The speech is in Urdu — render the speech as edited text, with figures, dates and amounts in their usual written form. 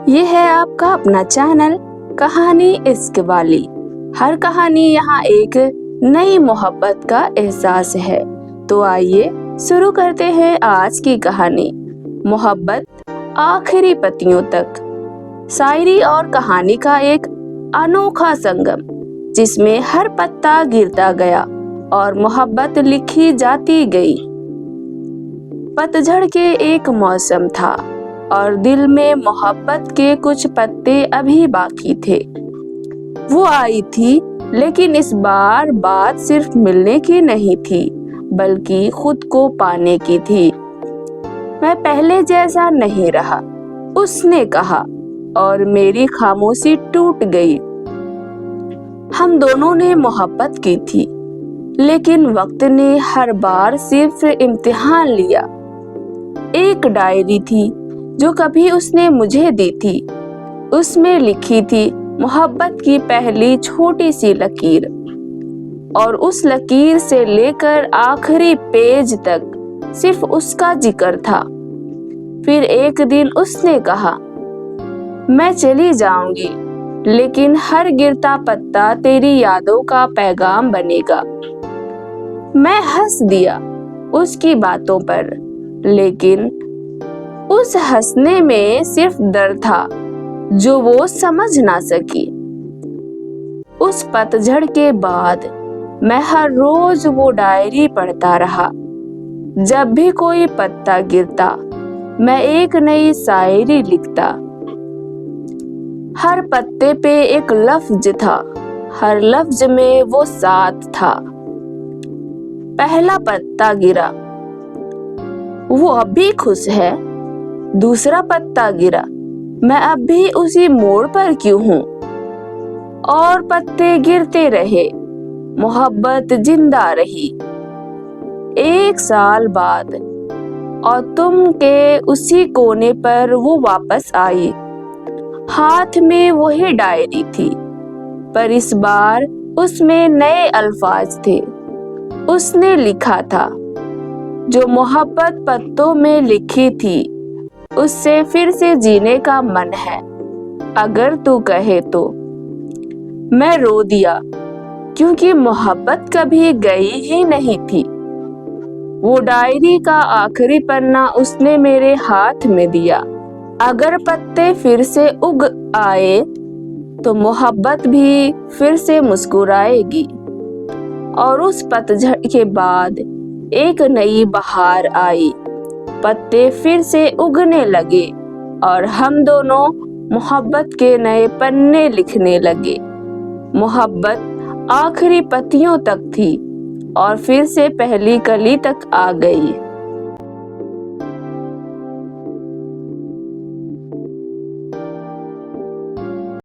یہ ہے آپ کا اپنا چینل کہانی عشق والی۔ ہر کہانی یہاں ایک نئی محبت کا احساس ہے۔ تو آئیے شروع کرتے ہیں آج کی کہانی، محبت آخری پتیوں تک۔ شاعری اور کہانی کا ایک انوکھا سنگم، جس میں ہر پتا گرتا گیا اور محبت لکھی جاتی گئی۔ پتجھڑ کے ایک موسم تھا اور دل میں محبت کے کچھ پتے ابھی باقی تھے۔ وہ آئی تھی، لیکن اس بار بات صرف ملنے کی نہیں تھی بلکہ خود کو پانے کی تھی۔ میں پہلے جیسا نہیں رہا، اس نے کہا، اور میری خاموشی ٹوٹ گئی۔ ہم دونوں نے محبت کی تھی، لیکن وقت نے ہر بار صرف امتحان لیا۔ ایک ڈائری تھی جو کبھی اس نے مجھے دی تھی، اس میں لکھی تھی محبت کی پہلی چھوٹی سی لکیر، اور اس لکیر سے لے کر آخری پیج تک صرف اس کا ذکر تھا۔ پھر ایک دن اس نے کہا، میں چلی جاؤں گی، لیکن ہر گرتا پتا تیری یادوں کا پیغام بنے گا۔ میں ہنس دیا اس کی باتوں پر، لیکن اس ہنسنے میں صرف درد تھا جو وہ سمجھ نہ سکی۔ اس پتجھڑ کے بعد میں ہر روز وہ ڈائری پڑھتا رہا۔ جب بھی کوئی پتا گرتا، میں ایک نئی شاعری لکھتا۔ ہر پتے پہ ایک لفظ تھا، ہر لفظ میں وہ ساتھ تھا۔ پہلا پتا گرا، وہ اب بھی خوش ہے۔ دوسرا پتا گرا، میں اب بھی اسی موڑ پر کیوں ہوں؟ اور پتے گرتے رہے، محبت زندہ رہی۔ 1 سال بعد، اور تم کے اسی کونے پر وہ واپس آئی۔ ہاتھ میں وہی ڈائری تھی، پر اس بار اس میں نئے الفاظ تھے۔ اس نے لکھا تھا، جو محبت پتوں میں لکھی تھی، اس سے پھر سے جینے کا من ہے، اگر تو کہے تو۔ میں رو دیا، کیونکہ محبت کبھی گئی ہی نہیں تھی۔ وہ ڈائری کا آخری پنا اس نے میرے ہاتھ میں دیا۔ اگر پتے پھر سے اگ آئے تو محبت بھی پھر سے مسکرائے گی۔ اور اس پتجھڑ کے بعد ایک نئی بہار آئی، پتے پھر سے اگنے لگے، اور ہم دونوں محبت کے نئے پنے لکھنے لگے۔ محبت آخری پتیوں تک تھی، اور پھر سے پہلی کلی تک آ گئی۔